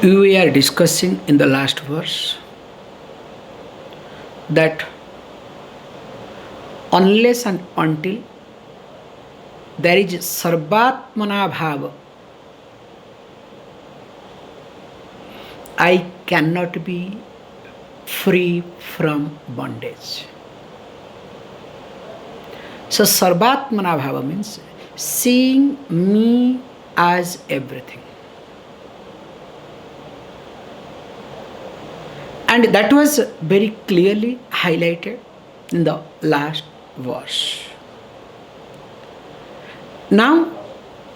We are discussing in the last verse that unless and until there is sarvatmana bhava, I cannot be free from bondage. So sarvatmana bhava means seeing me as everything. And that was very clearly highlighted in the last verse. Now,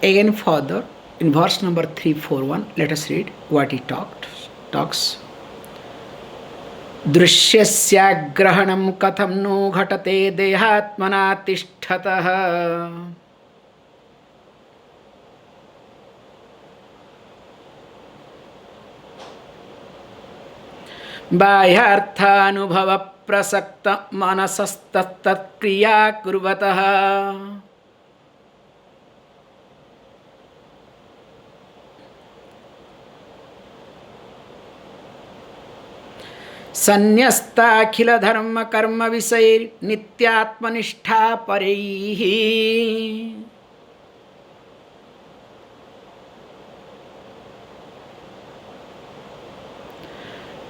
again further, in verse number 341, let us read what he talks. Drishyasya grahanam katham no ghatate dehatmana tishthatah. बाह्यार्थानुभव प्रसक्त मनसस्तत्क्रिया कुर्वतः संन्यस्ताखिल धर्म कर्म विषय नित्यात्मनिष्ठा परैः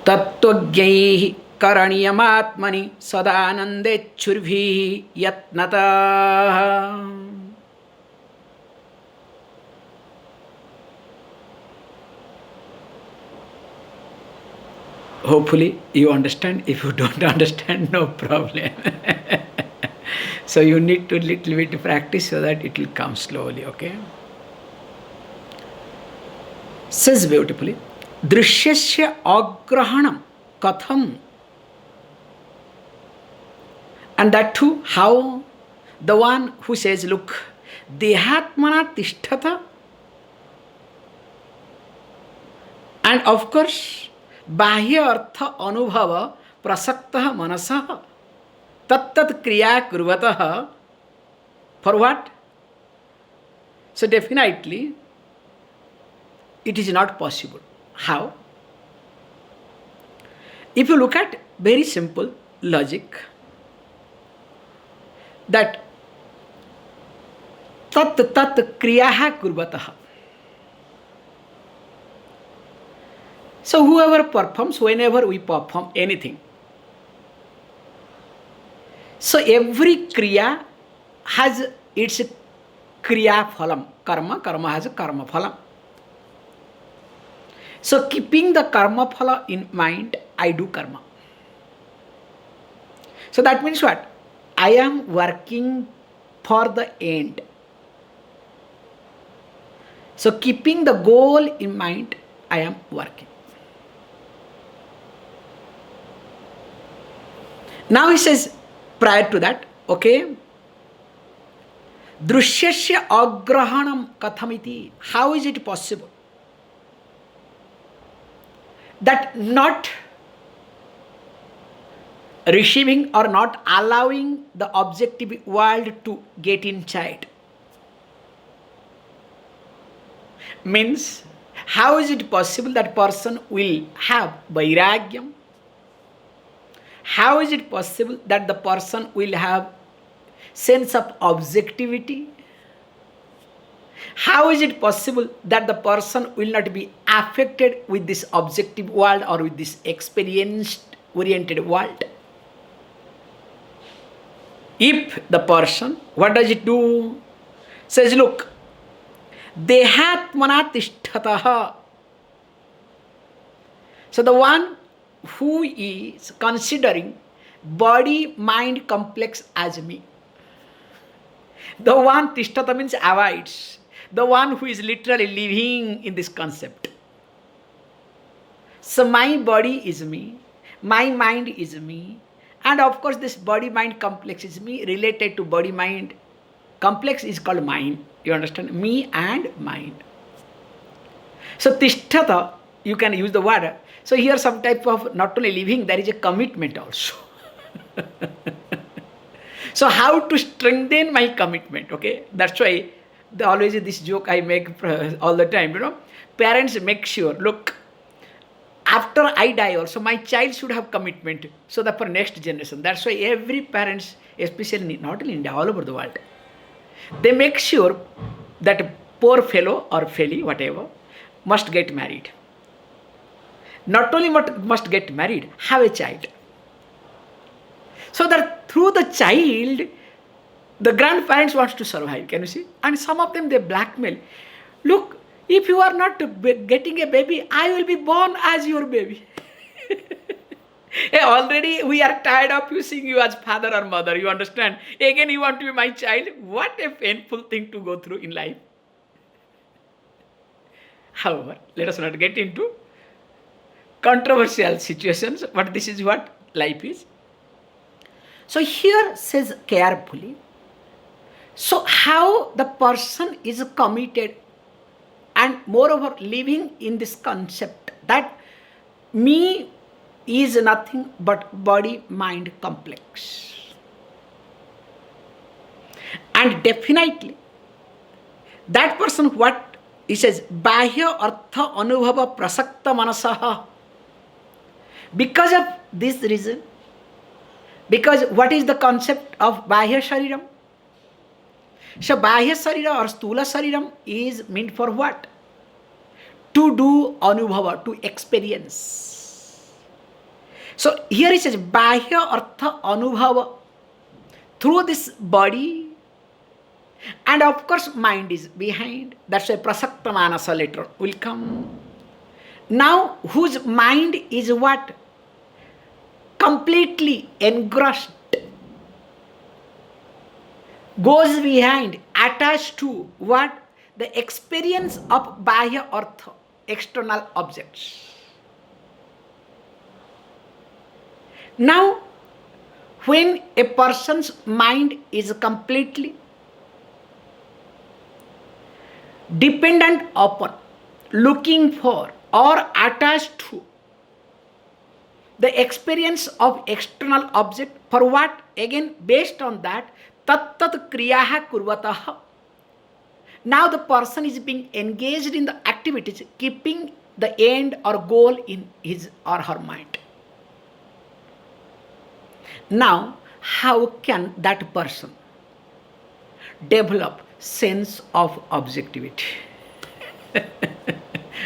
तत्त्वज्ञैः करणीयमात्मनि सदानन्देच्छुर्भिः यत्नतः. Hopefully you understand. If you don't understand, no problem. So you need to little bit practice so that it will come slowly, okay? Says beautifully, Drishyasya agrahanam katham. And that too, how the one who says, look, dehatmana tishtata. And of course, bahya artha anubhava prasaktah manasah tattat kriya kurvatah. For what? So definitely, it is not possible. How? If you look at very simple logic, that tat kriyaha kurvatah. So whoever performs, whenever we perform anything, so every kriya has its kriya phalam. Karma has a karma phalam. So keeping the karma phala in mind, I do karma. So that means what? I am working for the end. So keeping the goal in mind, I am working. Now he says, prior to that, okay, Drishyasya agrahanam kathamiti. How is it possible that not receiving or not allowing the objective world to get inside? Means, how is it possible that person will have vairagyam? How is it possible that the person will have sense of objectivity? How is it possible that the person will not be affected with this objective world or with this experience-oriented world? If the person, what does it do? Says, look, dehatmana tishthatah. So the one who is considering body-mind complex as me, the one tishtata means avoids, the one who is literally living in this concept. So my body is me, my mind is me, and of course this body-mind complex is me. Related to body-mind complex is called mind. You understand? Me and mind. So tishtata, you can use the word. So here some type of not only living, there is a commitment also. So how to strengthen my commitment, okay? That's why always this joke I make all the time, Parents make sure, look, after I die also, my child should have commitment, so that for next generation. That's why every parents, especially not in India, all over the world, they make sure that poor fellow or felly, whatever, must get married. Not only must get married, have a child. So that through the child, the grandparents wants to survive. Can you see? And some of them, they blackmail. Look, if you are not getting a baby, I will be born as your baby. Hey, already we are tired of you seeing you as father or mother. You understand? Again, you want to be my child. What a painful thing to go through in life. However, let us not get into controversial situations, but this is what life is. So here says carefully. So how the person is committed, and moreover living in this concept that me is nothing but body-mind complex. And definitely that person, what he says, bahya artha anubhava prasakta manasaha. Because of this reason, because what is the concept of bahya shariram? So bahya sarira or stula shariram is meant for what? To do anubhava, to experience. So here it says bahya artha anubhava, through this body, and of course mind is behind. That's why prasakta manasa later will come. Now whose mind is what? Completely engrossed, goes behind, attached to what? The experience of bahya artha, external objects. Now, when a person's mind is completely dependent upon, looking for, or attached to the experience of external object, for what? Again, based on that, tat tat kriyaha kurvataha. Now the person is being engaged in the activities, keeping the end or goal in his or her mind. Now, how can that person develop sense of objectivity?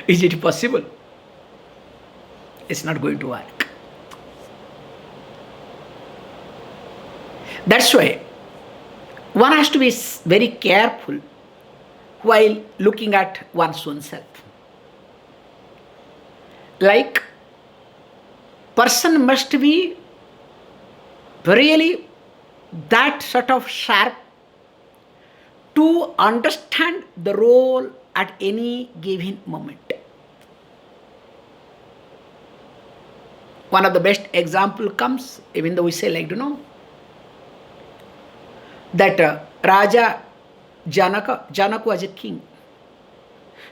Is it possible? It's not going to work. That's why one has to be very careful while looking at one's own self. Like, person must be really that sort of sharp to understand the role at any given moment. One of the best example comes, even though we say like, that Raja Janaka was a king.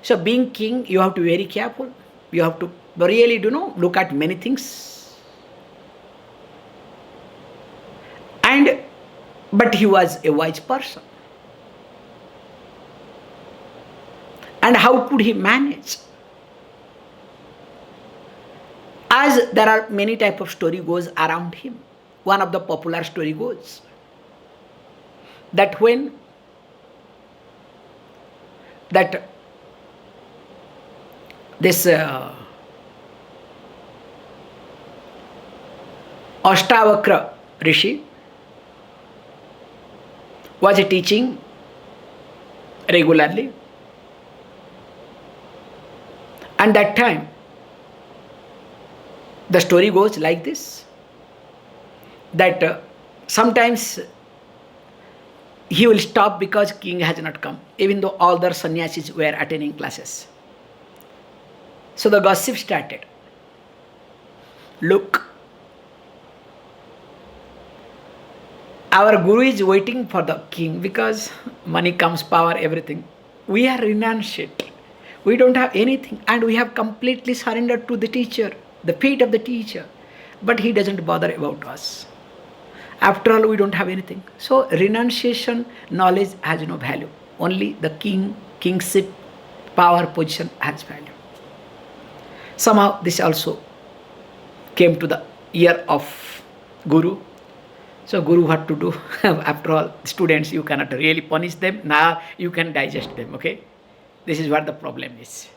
So being king, you have to be very careful. You have to really, look at many things. But he was a wise person. And how could he manage? As there are many type of story goes around him. One of the popular story goes that when this Ashtavakra Rishi was teaching regularly, and that time the story goes like this, that sometimes he will stop because king has not come, even though all the sannyasis were attending classes. So the gossip started. Look, our guru is waiting for the king because money comes, power, everything. We are renunciate. We don't have anything, and we have completely surrendered to the teacher, the feet of the teacher. But he doesn't bother about us. After all, we don't have anything. So renunciation, knowledge has no value. Only the kingship, power, position has value. Somehow this also came to the ear of Guru. So Guru what to do? After all, students, you cannot really punish them. Now you can digest them, okay? This is what the problem is.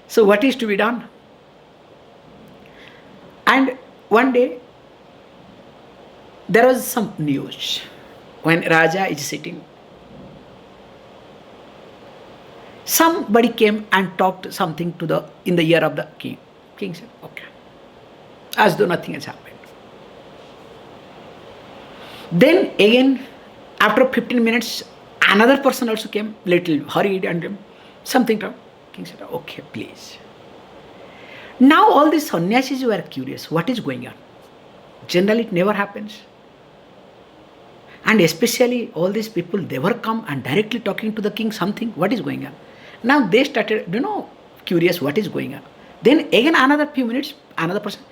So what is to be done? And one day, there was some news. When Raja is sitting, somebody came and talked something in the ear of the king. King said, okay, as though nothing has happened. Then again, after 15 minutes, another person also came, little hurried and something. King said, okay, please. Now all these sannyasis were curious, what is going on? Generally it never happens. And especially all these people, they were come and directly talking to the king something, what is going on? Now they started, curious what is going on. Then again another few minutes, another person,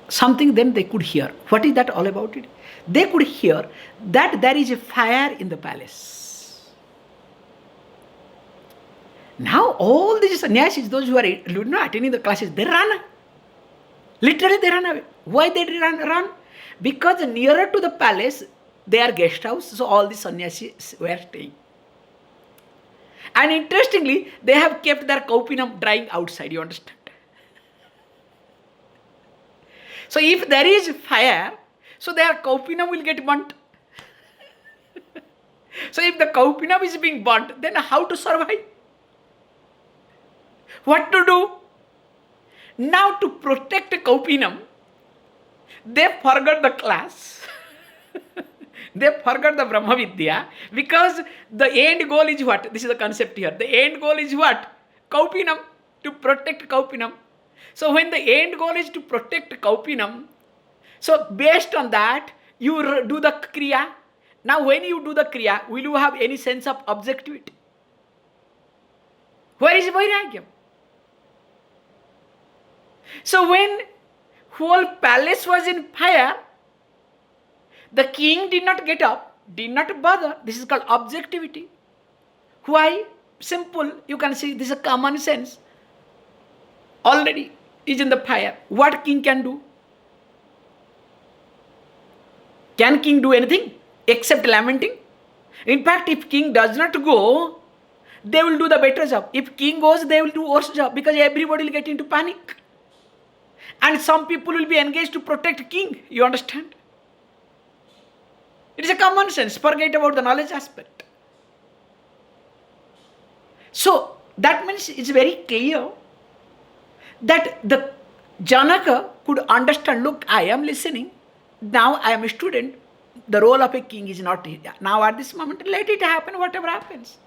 something then they could hear. What is that all about it? They could hear that there is a fire in the palace. Now all these sannyasis, those who are attending the classes, they run. Literally they run away. Why they run? Because nearer to the palace, they are guest house, so all the sannyasis were staying. And interestingly, they have kept their kaupinam drying outside, you understand? So if there is fire, so their kaupinam will get burnt. So if the kaupinam is being burnt, then how to survive? What to do? Now to protect kaupinam, they forgot the class. They forgot the Brahma Vidya, because the end goal is what? This is the concept here. The end goal is what? Kaupinam, to protect kaupinam. So when the end goal is to protect kaupinam, so based on that, you do the Kriya. Now when you do the Kriya, will you have any sense of objectivity? Where is Vairagyam? So when whole palace was in fire, the king did not get up, did not bother. This is called objectivity. Why? Simple. You can see this is a common sense. Already is in the fire. What king can do? Can king do anything except lamenting? In fact, if king does not go, they will do the better job. If king goes, they will do worse job, because everybody will get into panic. And some people will be engaged to protect king. You understand? It is a common sense. Forget about the knowledge aspect. So that means it's very clear that the Janaka could understand, look, I am listening. Now I am a student. The role of a king is not here. Now at this moment, let it happen, whatever happens.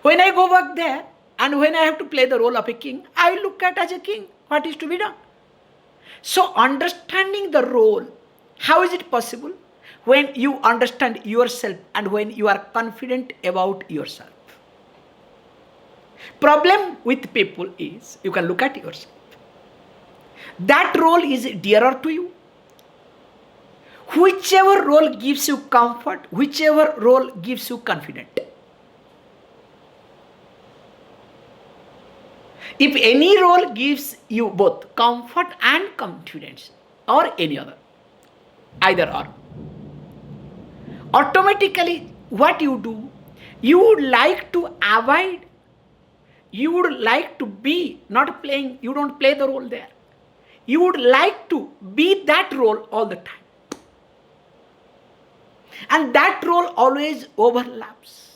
When I go back there, and when I have to play the role of a king, I will look at as a king what is to be done. So understanding the role, how is it possible? When you understand yourself and when you are confident about yourself. Problem with people is, you can look at yourself. That role is dearer to you. Whichever role gives you comfort, whichever role gives you confidence. If any role gives you both comfort and confidence, or any other, either or, automatically what you do, you would like to avoid, you would like to be not playing, you don't play the role there. You would like to be that role all the time. And that role always overlaps.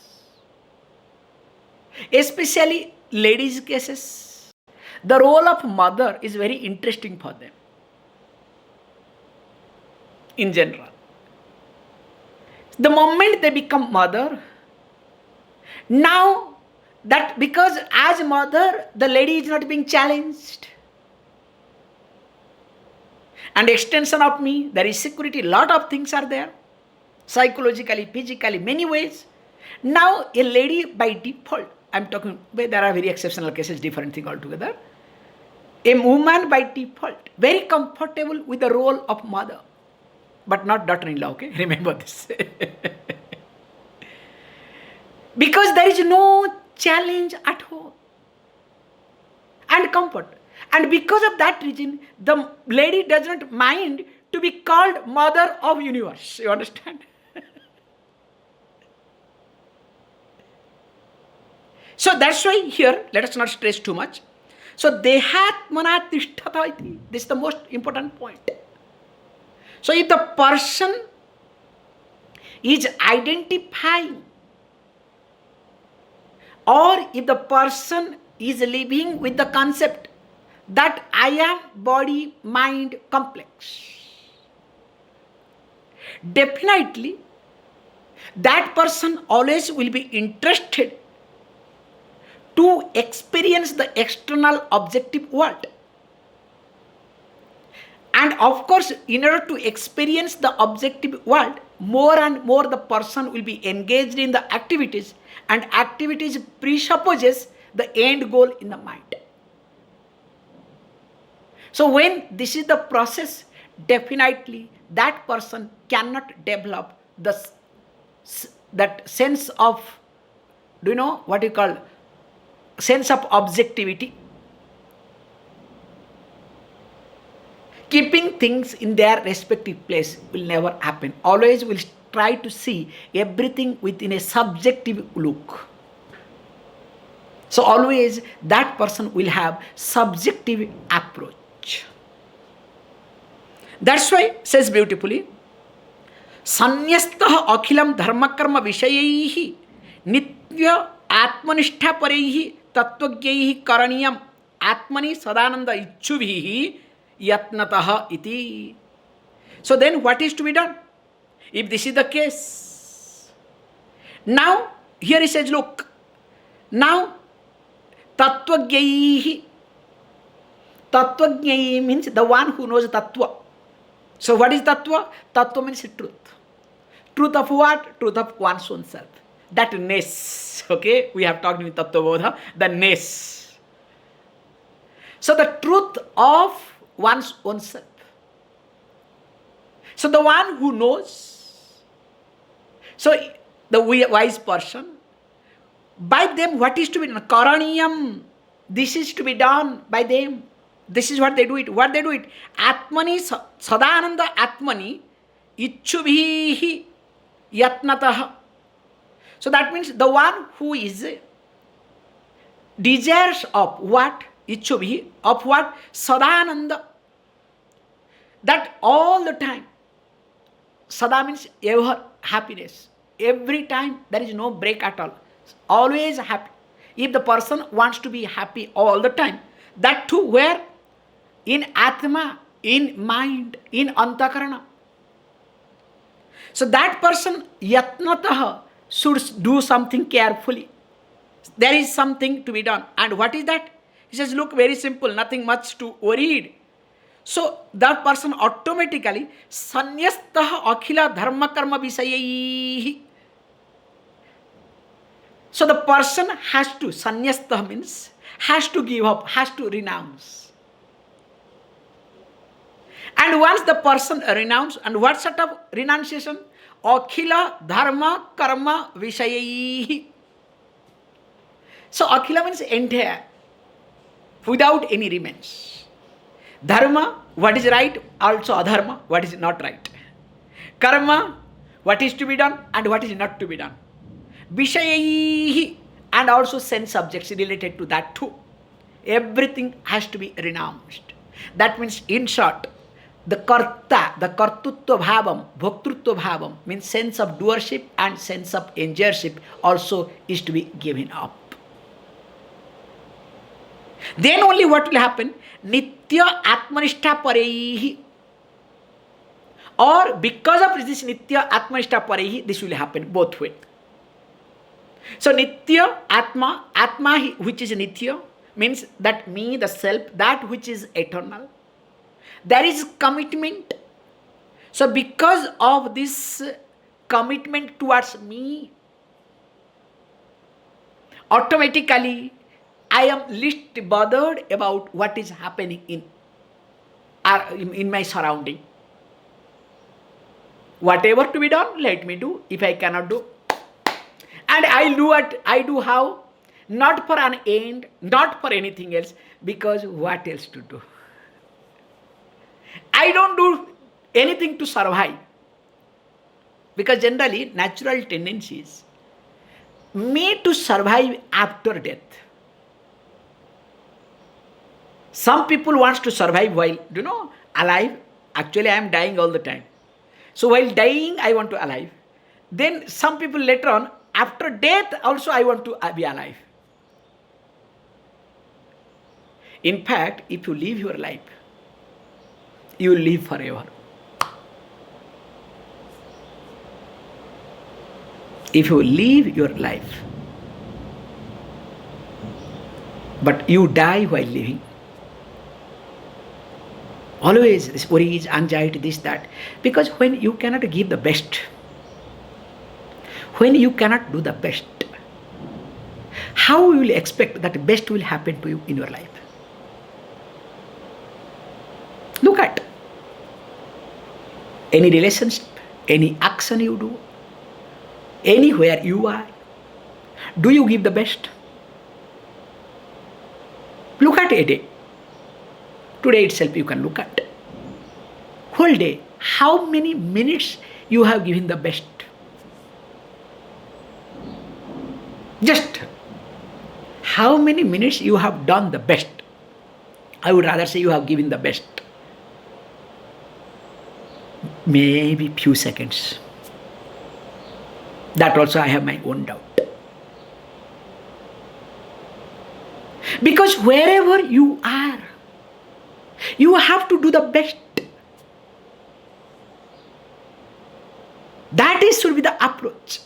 Especially ladies' cases. The role of mother is very interesting for them. In general. The moment they become mother, now that because as mother, the lady is not being challenged. And extension of me, there is security, lot of things are there. Psychologically, physically, many ways. Now a lady by default, I'm talking, there are very exceptional cases, different thing altogether. A woman by default, very comfortable with the role of mother. But not daughter-in-law, okay? Remember this. Because there is no challenge at home. comfort. And because of that reason, the lady does not mind to be called mother of universe. You understand? So that's why here, let us not stress too much. So dehatmana tishtata iti. This is the most important point. So if the person is identifying, or if the person is living with the concept that I am body-mind complex, definitely that person always will be interested to experience the external objective world. And of course, in order to experience the objective world, more and more the person will be engaged in the activities, and activities presupposes the end goal in the mind. So when this is the process, definitely that person cannot develop that sense of, do you know what you call, sense of objectivity, keeping things in their respective place will never happen. Always will try to see everything within a subjective look. So always that person will have subjective approach. That's why says beautifully, Sanyastah akhilam dharmakarma vishayaihi nitya atmanishta paraihi tatvagyahi karaniyam atmani sadananda ichchubhihi yatnatah iti. So then what is to be done? If this is the case, now here he says, look, now tatvagyahi. Tatvagyahi means the one who knows tattva. So what is tattva? Tattva means truth. Truth of what? Truth of one's own self. That ness. Okay, we have talked in Tattva Bodha, the ness. So the truth of one's own self. So the one who knows, so the wise person, by them what is to be done? Karaniyam. This is to be done by them. This is what they do it. What they do it? Atmani sadananda atmani ichchubhihi yatnatah. So that means the one who is desires of what? Ichchubhi, of what? Sadananda. That all the time. Sada means ever happiness. Every time there is no break at all. Always happy. If the person wants to be happy all the time, that too where? In Atma, in mind, in Antakarana. So that person yatnatah should do something carefully. There is something to be done. And what is that? He says, look, very simple, nothing much to worried. So that person automatically sanyastah akhila dharma karma visayaihi. So the person has to, sanyastah means, has to give up, has to renounce. And once the person renounces, and what sort of renunciation? Akhila dharma karma vishayayi. So akhila means entire, without any remains. Dharma, what is right, also adharma, what is not right. Karma, what is to be done and what is not to be done. Vishayayi, and also sense subjects related to that too. Everything has to be renounced. That means, in short, the karta, the kartutva bhavam, bhoktrutva bhavam, means sense of doership and sense of enjoyership also is to be given up. Then only what will happen? Nitya atmanishta pareihi. Or because of this nitya atmanishta pareihi, this will happen both ways. So nitya atma, atma which is nitya, means that me, the self, that which is eternal. There is commitment. So because of this commitment towards me, automatically I am least bothered about what is happening in my surrounding. Whatever to be done, let me do. If I cannot do, and I do how? Not for an end, not for anything else, Because what else to do? I don't do anything to survive. Because generally, natural tendencies me to survive after death. Some people wants to survive while, alive. Actually, I am dying all the time. So while dying, I want to alive. Then some people later on, after death, also I want to be alive. In fact, if you live your life, you will live forever. If you live your life, but you die while living, always this worries, anxiety, this, that. Because when you cannot give the best, when you cannot do the best, how you will expect that the best will happen to you in your life? Look at any relationship, any action you do, anywhere you are. Do you give the best? Look at a day. Today itself you can look at. Whole day, how many minutes you have given the best? Just how many minutes you have done the best? I would rather say you have given the best. Maybe few seconds. That also I have my own doubt. Because wherever you are, you have to do the best. That should be the approach.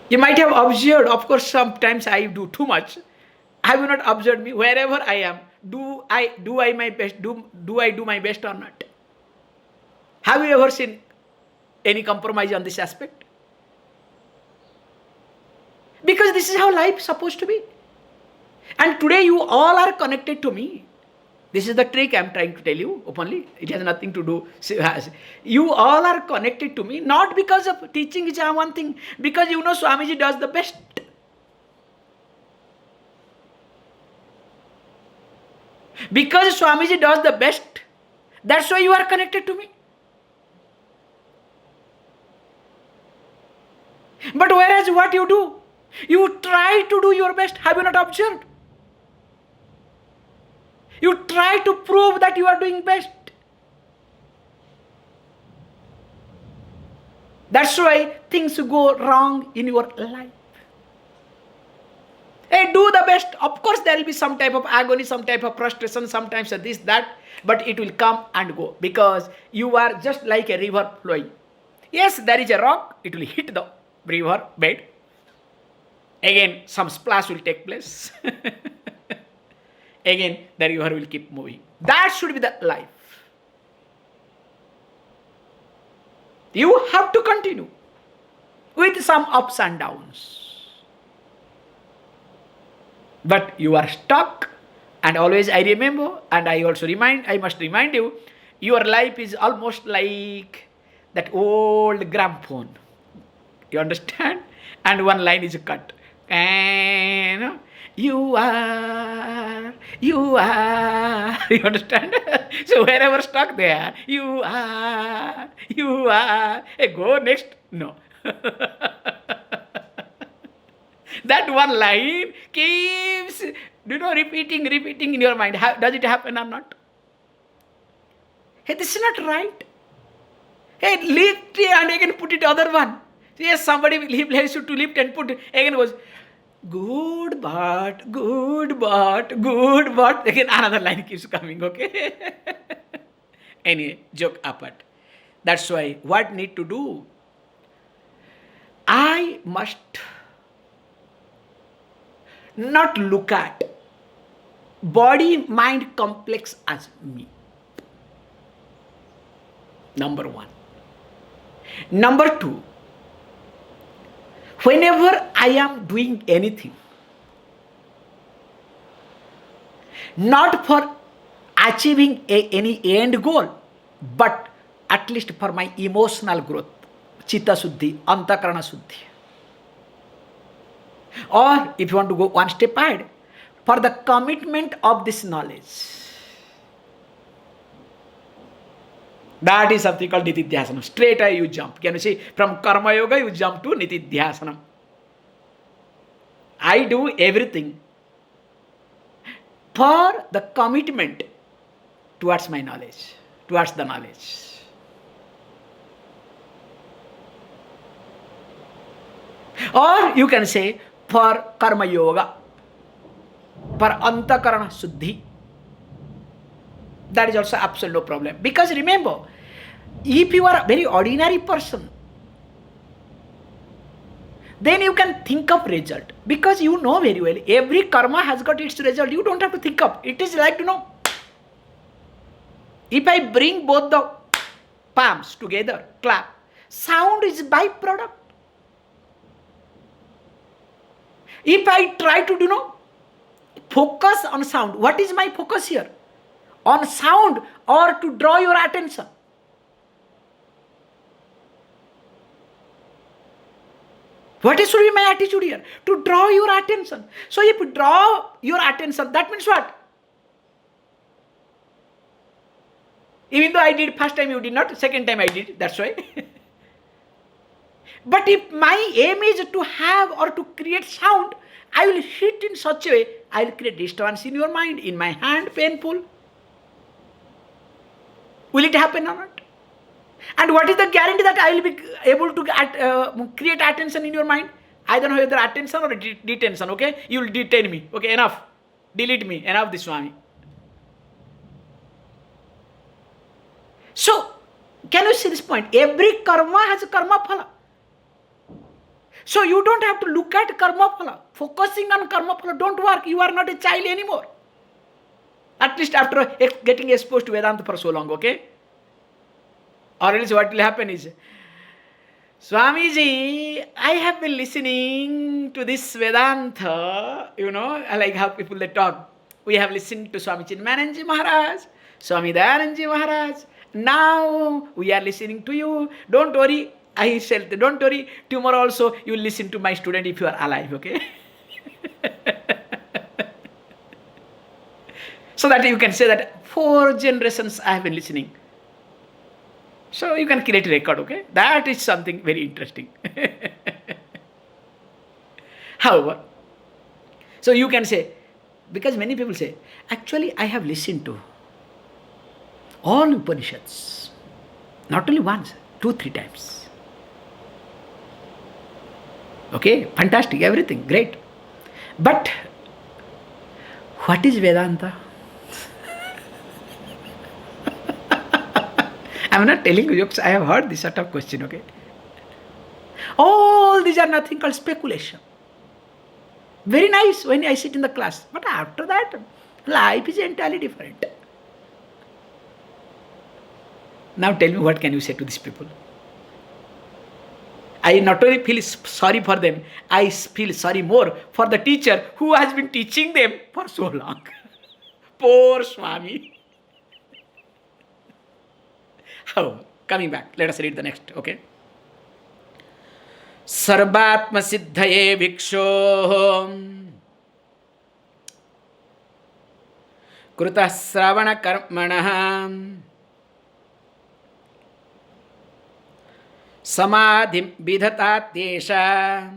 You might have observed, of course, sometimes I do too much. Have you not observed me? Wherever I am, do I do my best? Do I do my best or not? Have you ever seen any compromise on this aspect? Because this is how life is supposed to be. And today you all are connected to me. This is the trick I am trying to tell you openly. It has nothing to do. You all are connected to me, not because of teaching is one thing, because Swamiji does the best. Because Swamiji does the best, that's why you are connected to me. But whereas what you do, you try to do your best. Have you not observed? You try to prove that you are doing best. That's why things go wrong in your life. Hey, do the best. Of course, there will be some type of agony, some type of frustration, sometimes this, that, but it will come and go because you are just like a river flowing. Yes, there is a rock, it will hit the river bed. Again, some splash will take place. Again, the river will keep moving. That should be the life. You have to continue with some ups and downs. But you are stuck, and always I remember, and I must remind you, your life is almost like that old gramophone. You understand? And one line is cut. And you are, you understand? So wherever stuck there, you are. Hey, go next. No. That one line keeps, repeating in your mind. Does it happen or not? Hey, this is not right. Hey, lift and again put it other one. Yes, somebody helps you to lift and put again was good but. Again another line keeps coming, okay? Anyway, joke apart. That's why what need to do? I must not look at body-mind complex as me. Number one. Number two, whenever I am doing anything, not for achieving any end goal, but at least for my emotional growth, chitta suddhi, antakarana suddhi. Or if you want to go one step ahead, for the commitment of this knowledge. That is something called Nitidhyasanam. Straight away you jump. Can you see? From Karma Yoga you jump to Nitidhyasanam. I do everything for the commitment towards my knowledge, towards the knowledge. Or you can say for Karma Yoga, for Antakarana Suddhi. That is also absolutely no problem. Because remember, if you are a very ordinary person, then you can think of result. Because you know very well, every karma has got its result. You don't have to think of. It is like, if I bring both the palms together, clap, sound is byproduct. If I try to, focus on sound, what is my focus here? On sound or to draw your attention? What should be my attitude here? To draw your attention. So if you draw your attention, that means what? Even though I did first time, you did not, second time I did, that's why. But if my aim is to have or to create sound, I will hit in such a way, I will create disturbance in your mind, in my hand, painful. Will it happen or not? And what is the guarantee that I will be able to create attention in your mind? I don't know whether attention or detention, okay? You will detain me, okay, enough. Delete me, enough this Swami. So, can you see this point? Every karma has a karma phala. So, you don't have to look at karma phala. Focusing on karma phala don't work. You are not a child anymore. At least after getting exposed to Vedanta for so long, okay? Or else what will happen is, Swamiji, I have been listening to this Vedanta, I like how people they talk. We have listened to Swami Chinmayananji Maharaj, Swami Dayananji Maharaj. Now we are listening to you. Don't worry, I said, don't worry, tomorrow also you will listen to my student if you are alive, okay? So that you can say that 4 generations I have been listening. So you can create a record, okay? That is something very interesting. However, so you can say, because many people say, actually I have listened to all Upanishads, not only once, 2-3 times. Okay, fantastic, everything, great. But what is Vedanta? I am not telling you jokes, I have heard this sort of question, okay? All these are nothing called speculation. Very nice when I sit in the class. But after that, life is entirely different. Now tell me, what can you say to these people? I not only feel sorry for them, I feel sorry more for the teacher who has been teaching them for so long. Poor Swami. Oh, coming back, let us read the next, okay? Sarvatma siddhaye viksho krutah sravana karmanah samadhim vidhata tesha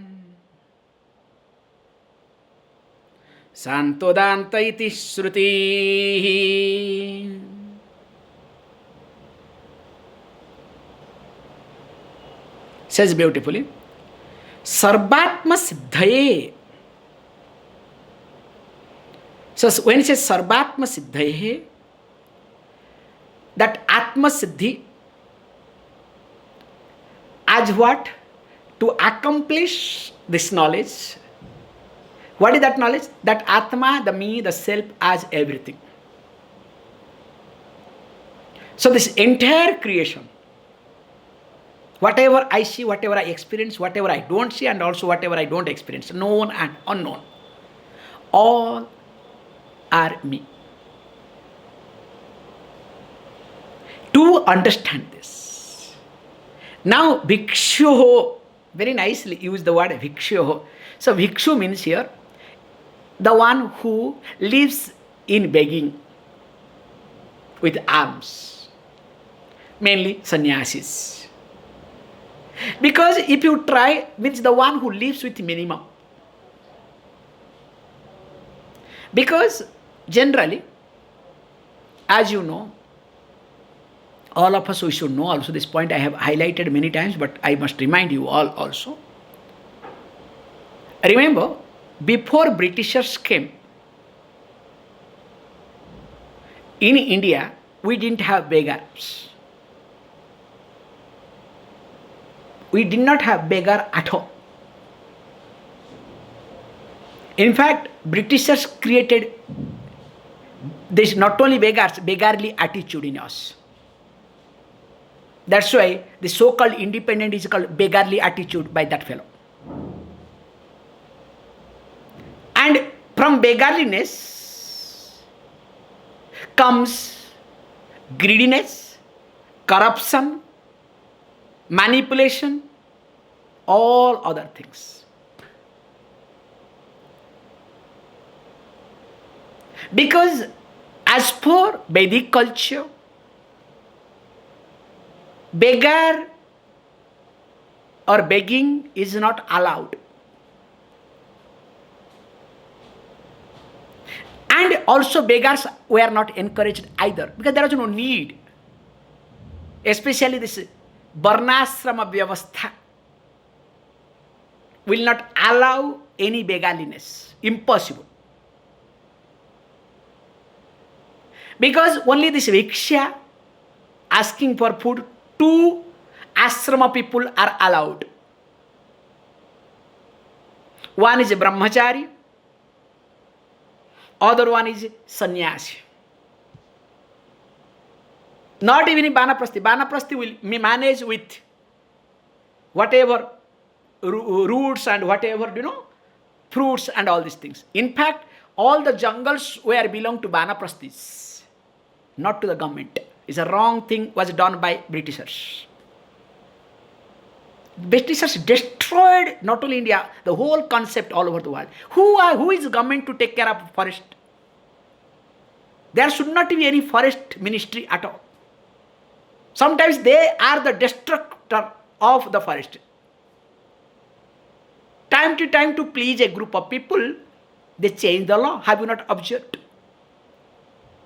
santodanta iti shruti. Says beautifully, Sarvatma Siddhaye. So when it says Sarvatma Siddhaye, that Atma Siddhi, as what? To accomplish this knowledge. What is that knowledge? That Atma, the me, the self, as everything. So this entire creation, whatever I see, whatever I experience, whatever I don't see, and also whatever I don't experience, known and unknown, all are me. To understand this, now Bhikshu Very nicely use the word Vikshu. So Vikshu means here the one who lives in begging with alms, mainly sannyasis. Because if you try, means the one who lives with minimum. Because generally, as you know, all of us, we should know also this point I have highlighted many times, but I must remind you all also. Remember, before Britishers came, in India, we didn't have beggars. We did not have beggar at all. In fact, Britishers created this not only beggars, beggarly attitude in us. That's why the so-called independent is called beggarly attitude by that fellow. And from beggarliness comes greediness, corruption, manipulation, all other things. Because as per Vedic culture, beggar or begging is not allowed. And also beggars were not encouraged either, because there was no need. Especially this varnashrama vyavastha will not allow any beggarliness. Impossible. Because only this viksha, asking for food, 2 ashrama people are allowed. One is a brahmachari, other one is sannyasi. Not even in Banaprasthi. Banaprasthi will manage with whatever roots and whatever, fruits and all these things. In fact, all the jungles where belong to Banaprasthis, not to the government. It's a wrong thing was done by Britishers. Britishers destroyed not only India, the whole concept all over the world. Who is government to take care of forest? There should not be any forest ministry at all. Sometimes they are the destructor of the forest. Time to time, to please a group of people, they change the law. Have you not observed?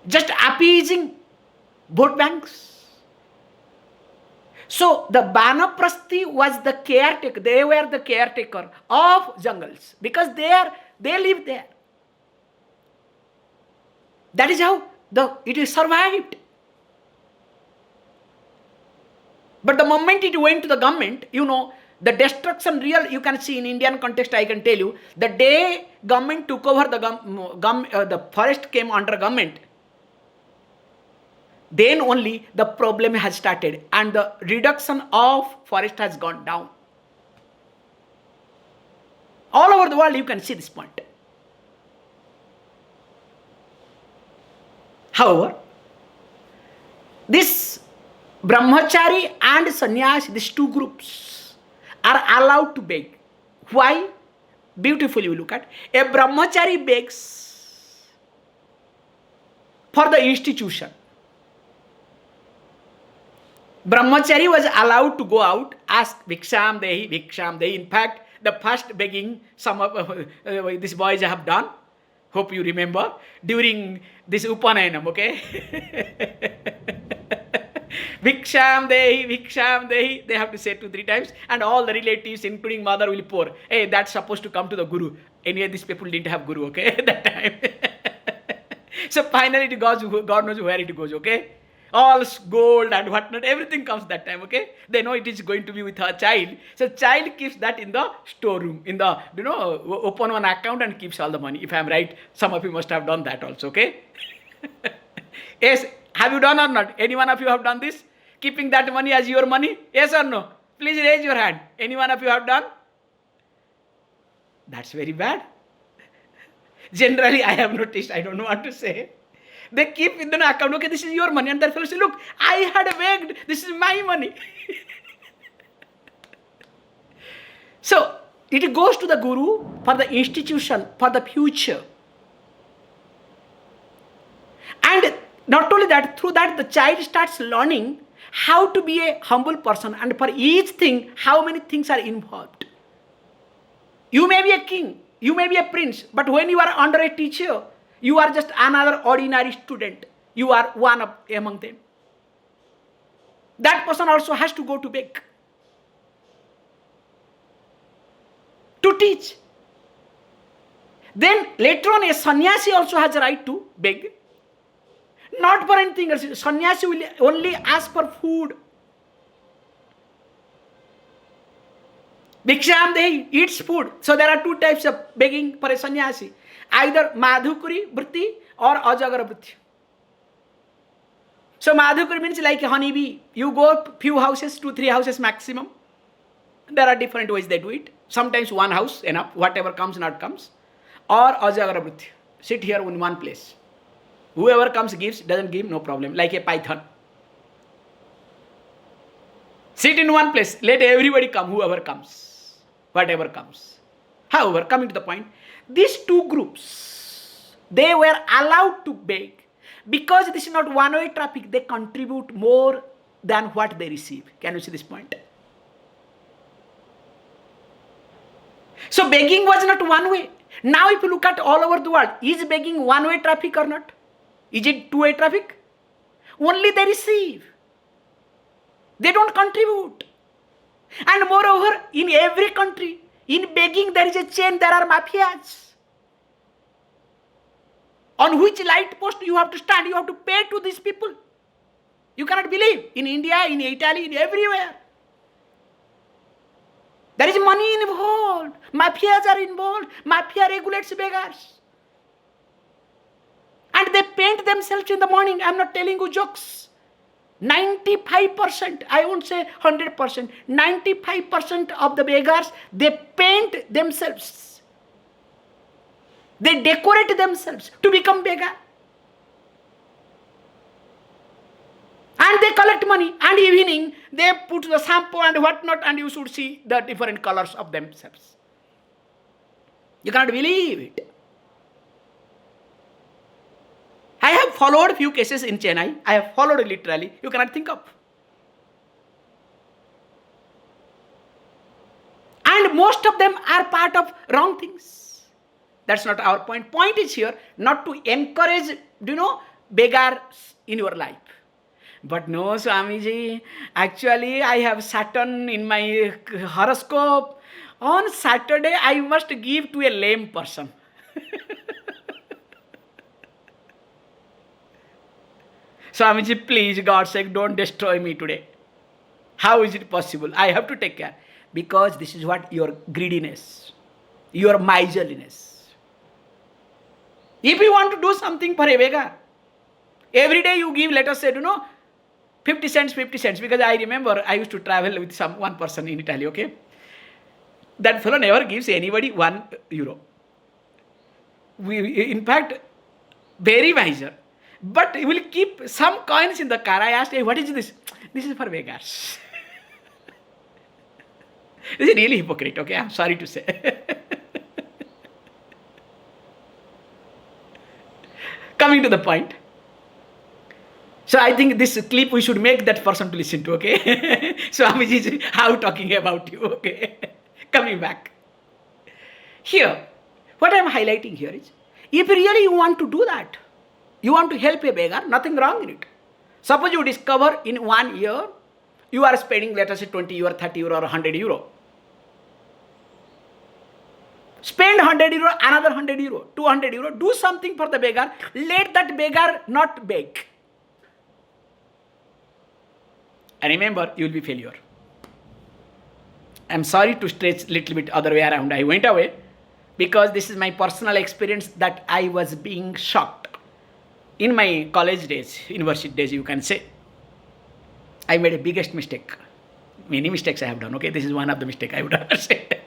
Just appeasing vote banks. So the Banaprasthi was the caretaker. They were the caretaker of jungles because they live there. That is how it is survived. But the moment it went to the government, the destruction real, you can see in Indian context, I can tell you, the day government took over the forest came under government, then only the problem has started and the reduction of forest has gone down. All over the world you can see this point. However, this brahmachari and sannyasi, these 2 groups, are allowed to beg. Why? Beautifully we look at. A brahmachari begs for the institution. Brahmachari was allowed to go out, ask Viksham Dehi, Viksham Dehi. In fact, the first begging some of these boys have done, hope you remember, during this Upanayanam, okay? Viksham Dehi, Viksham Dehi, they have to say 2-3 times, and all the relatives, including mother, will pour. Hey, that's supposed to come to the Guru. Anyway, these people didn't have Guru, okay, at that time. So finally, God knows where it goes, okay? All gold and whatnot, everything comes that time, okay? They know it is going to be with her child. So child keeps that in the storeroom, in the, open one account and keeps all the money. If I am right, some of you must have done that also, okay? Yes, have you done or not? Any one of you have done this? Keeping that money as your money? Yes or no? Please raise your hand. Any one of you have done? That's very bad. Generally, I have noticed, I don't know what to say. They keep in the account, okay, this is your money. And that fellow says, look, I had begged, this is my money. So, it goes to the guru for the institution, for the future. And not only that, through that the child starts learning how to be a humble person, and for each thing, how many things are involved. You may be a king, you may be a prince, but when you are under a teacher, you are just another ordinary student. You are one among them. That person also has to go to beg, to teach. Then later on, a sannyasi also has a right to beg. Not for anything else. Sannyasi will only ask for food. Bhiksham Dehi eats food. So there are two types of begging for a sannyasi. Either Madhukuri Vritti or Ajagara Vritti. So Madhukuri means like a honeybee. You go few houses, 2-3 houses maximum. There are different ways they do it. Sometimes one house enough, whatever comes not comes. Or Ajagara Vritti. Sit here in one place. Whoever comes gives, doesn't give, no problem. Like a python. Sit in one place, let everybody come, whoever comes, whatever comes. However, coming to the point, these two groups, they were allowed to beg because this is not one-way traffic. They contribute more than what they receive. Can you see this point? So begging was not one way. Now if you look at all over the world, is begging one-way traffic or not? Is it two-way traffic? Only they receive. They don't contribute. And moreover, in every country, in begging there is a chain, there are mafias. On which light post you have to stand, you have to pay to these people. You cannot believe. In India, in Italy, in everywhere. There is money involved. Mafias are involved. Mafia regulates beggars. And they paint themselves in the morning. I am not telling you jokes. 95%, I won't say 100%, 95% of the beggars, they paint themselves. They decorate themselves to become beggar. And they collect money, and evening they put the shampoo and whatnot, and you should see the different colors of themselves. You can't believe it. I have followed few cases in Chennai. I have followed literally. You cannot think of. And most of them are part of wrong things. That's not our point. Point is here not to encourage, beggars in your life. But no, Swamiji, actually I have Saturn in my horoscope. On Saturday I must give to a lame person. Swamiji, please, God's sake, don't destroy me today. How is it possible? I have to take care. Because this is what your greediness, your miserliness. If you want to do something for a beggar, every day you give, let us say, 50 cents, because I remember I used to travel with one person in Italy, okay? That fellow never gives anybody €1. In fact, very miser. But he will keep some coins in the car. I asked, hey, what is this? This is for beggars. This is really hypocrite, okay? I'm sorry to say. Coming to the point. So I think this clip we should make that person to listen to, okay? Swamiji is how talking about you, okay? Coming back. Here, what I'm highlighting here is, if really you want to do that, you want to help a beggar, nothing wrong in it. Suppose you discover in 1 year, you are spending, let us say, €20, €30 or €100. Spend €100, another €100, €200. Do something for the beggar. Let that beggar not beg. And remember, you will be failure. I'm sorry to stretch a little bit other way around. I went away because this is my personal experience that I was being shocked. In my college days, university days, you can say, I made a biggest mistake. Many mistakes I have done, okay? This is one of the mistakes I would have said.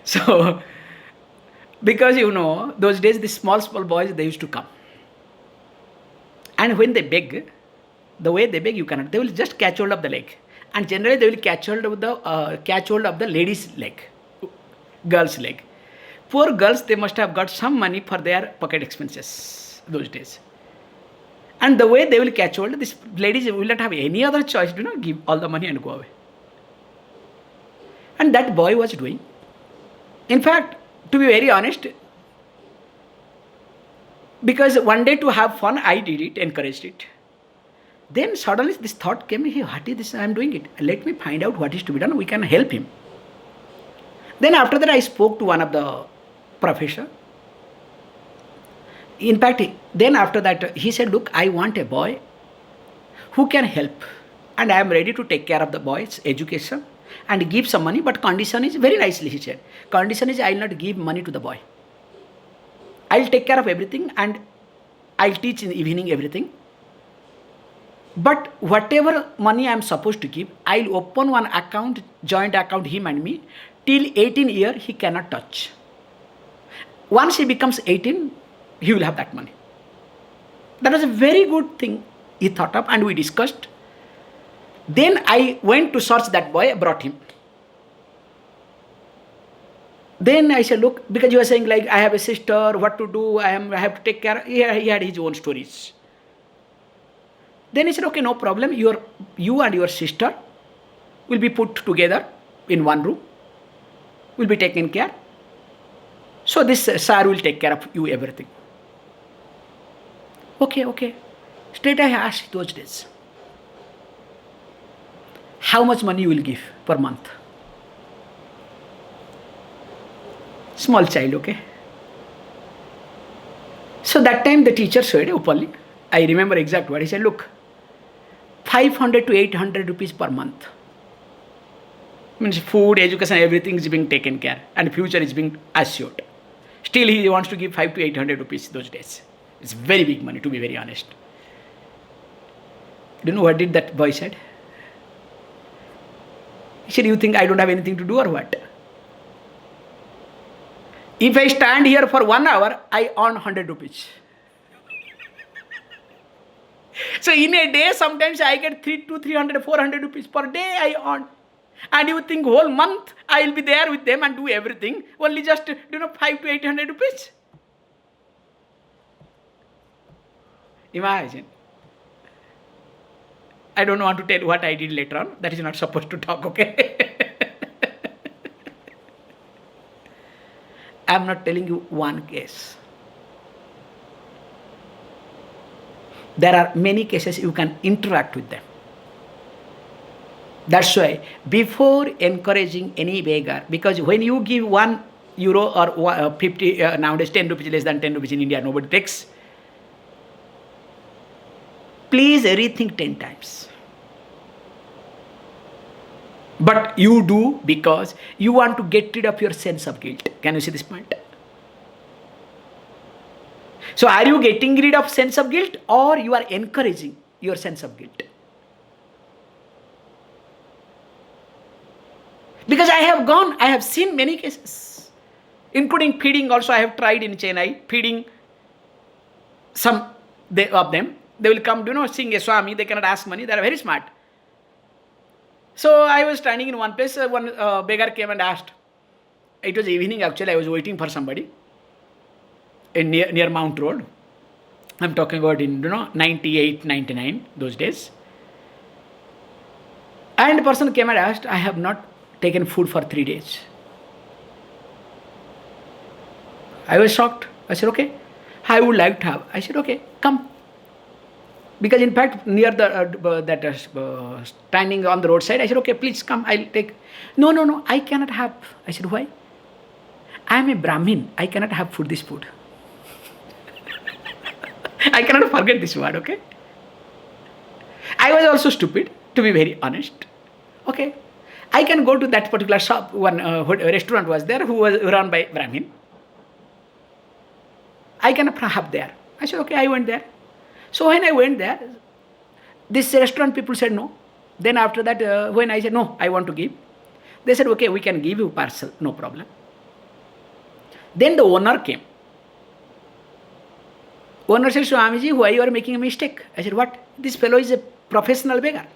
So, because those days, the small boys, they used to come. And when they beg, the way they beg, you cannot. They will just catch hold of the leg. and generally they will catch hold of the lady's leg, girl's leg. Poor girls, they must have got some money for their pocket expenses those days. And the way they will catch hold, these ladies will not have any other choice, do not give all the money and go away. And that boy was doing. In fact, to be very honest, because one day to have fun, I did it, encouraged it. Then suddenly this thought came, hey, what is this? I am doing it. Let me find out what is to be done. We can help him. Then after that, I spoke to one of the professor. In fact, then after that, he said, look, I want a boy who can help. And I am ready to take care of the boy's education and give some money. But condition is, very nicely he said, condition is I will not give money to the boy. I will take care of everything and I will teach in the evening everything. But whatever money I am supposed to give, I will open one account, joint account, him and me, till 18 years he cannot touch. Once he becomes 18, he will have that money. That was a very good thing he thought of, and we discussed. Then I went to search that boy, brought him. Then I said, look, because you were saying like, I have a sister, what to do, I have to take care. He had his own stories. Then he said, okay, no problem. You and your sister will be put together in one room, will be taken care. So this sir will take care of you everything. Okay. Straight I asked those days, how much money you will give per month? Small child, okay. So that time the teacher said openly, I remember exact what he said, look, 500 to 800 rupees per month. Means food, education, everything is being taken care and future is being assured. Still he wants to give 5 to 800 rupees those days. It's very big money, to be very honest. Do you know what did that boy said? He said, you think I don't have anything to do or what? If I stand here for 1 hour, I earn 100 rupees. So in a day, sometimes I get 300, 400 rupees per day I earn. And you think whole month I will be there with them and do everything, only just 5 to 800 rupees. Imagine. I don't want to tell what I did later on. That is not supposed to talk, okay? I am not telling you one case. There are many cases you can interact with them. That's why before encouraging any beggar, because when you give €1 or 50, nowadays 10 rupees, less than 10 rupees in India, nobody takes. Please rethink 10 times. But you do because you want to get rid of your sense of guilt. Can you see this point? So are you getting rid of sense of guilt or you are encouraging your sense of guilt? Because I have seen many cases, including feeding also. I have tried in Chennai, feeding some of them. They will come, seeing a Swami, they cannot ask money, they are very smart. So I was standing in one place, one beggar came and asked. It was evening actually, I was waiting for somebody near Mount Road. I'm talking about in 98, 99, those days. And the person came and asked, I have not taken food for 3 days. I was shocked. I said, okay, I would like to have. I said, okay, come. Because in fact, near the standing on the roadside, I said, okay, please come, I'll take. No, I cannot have. I said, why? I am a Brahmin. I cannot have this food. I cannot forget this word, okay? I was also stupid, to be very honest. Okay. I can go to that particular shop, one restaurant was there who was run by Brahmin. I can have there. I said, okay, I went there. So when I went there, this restaurant people said no. Then after that, when I said, no, I want to give, they said, okay, we can give you parcel, no problem. Then the owner came. Owner said, Swamiji, why you are making a mistake? I said, what? This fellow is a professional beggar.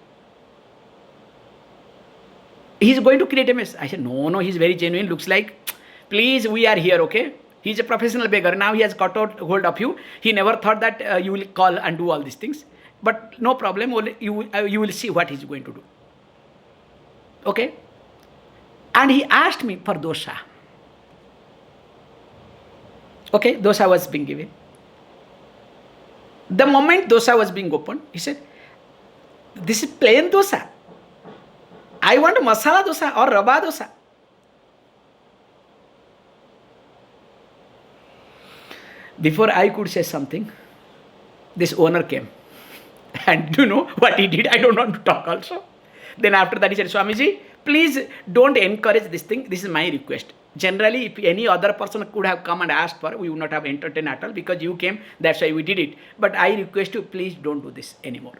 He's going to create a mess. I said, no, he's very genuine. Looks like, please, we are here, okay? He's a professional beggar. Now he has got hold of you. He never thought that you will call and do all these things. But no problem. You will see what he's going to do. Okay? And he asked me for dosa. Okay, dosa was being given. The moment dosa was being opened, he said, this is plain dosa. I want masala dosa or rava dosa. Before I could say something, this owner came. And you know what he did? I don't want to talk also. Then after that he said, Swamiji, please don't encourage this thing. This is my request. Generally, if any other person could have come and asked for, we would not have entertained at all because you came, that's why we did it. But I request you, please don't do this anymore.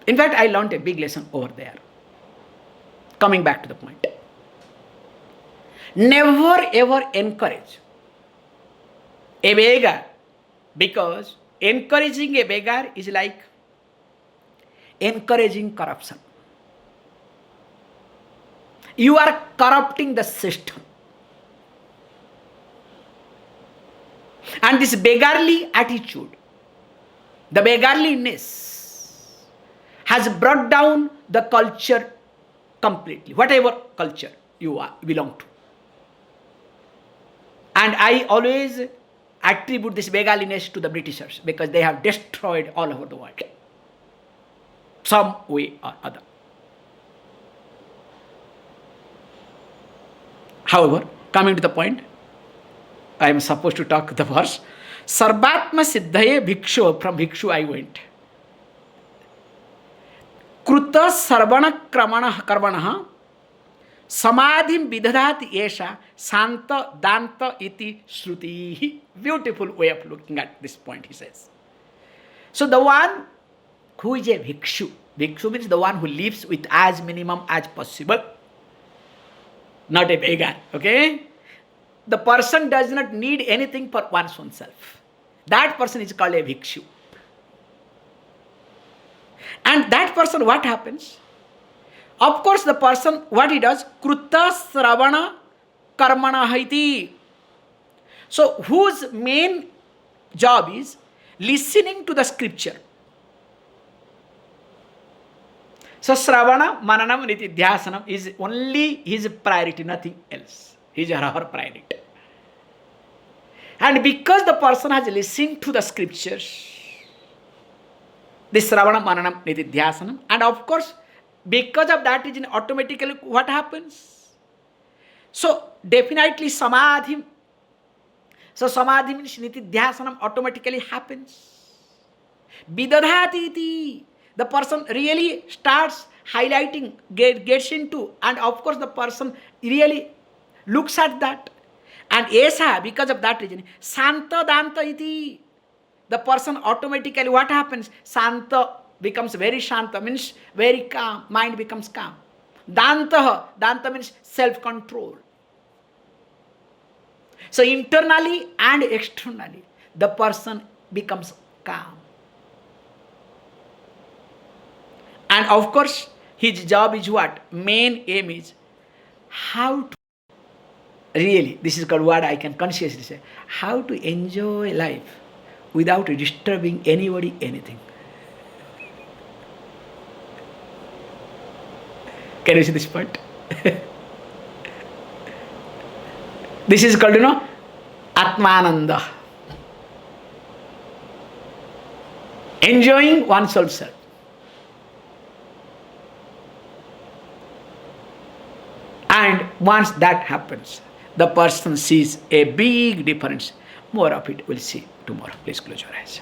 In fact, I learned a big lesson over there. Coming back to the point. Never ever encourage a beggar, because encouraging a beggar is like encouraging corruption. You are corrupting the system. And this beggarly attitude, the beggarliness, has brought down the culture completely, whatever culture you belong to. And I always attribute this beggarliness to the Britishers because they have destroyed all over the world, some way or other. However, coming to the point, I am supposed to talk the verse. Sarvatma siddhaye bhikshu, from bhikshu I went. Kruta sarvana karvanaha samadhim vidadati esha santa danta iti shrutihi. Beautiful way of looking at this point, he says. So the one who is a bhikshu means the one who lives with as minimum as possible. Not a beggar, okay? The person does not need anything for one's own self. That person is called a bhikshu. And that person, what happens? Of course, the person, what he does, krutta sravana karmana haiti. So, whose main job is listening to the scripture. So, Sravana, Mananam, Nitidhyasanam is only his priority, nothing else. His or her priority. And because the person has listened to the scriptures, this Sravana, Mananam, Nitidhyasanam, and of course, because of that, is automatically what happens? So, definitely Samadhi. So, Samadhi means Nitidhyasanam automatically happens. Vidadhati iti. The person really starts highlighting, gets into, and of course the person really looks at that. And esa, because of that reason, santa danta iti. The person automatically, what happens? Santa becomes very shanta, means very calm, mind becomes calm. Danta means self-control. So internally and externally, the person becomes calm. And of course, his job is what? Main aim is how to really, this is called what I can consciously say, how to enjoy life without disturbing anybody, anything. Can you see this point? This is called, Atmananda. Enjoying one's own self. And once that happens, the person sees a big difference. More of it we'll see tomorrow. Please close your eyes.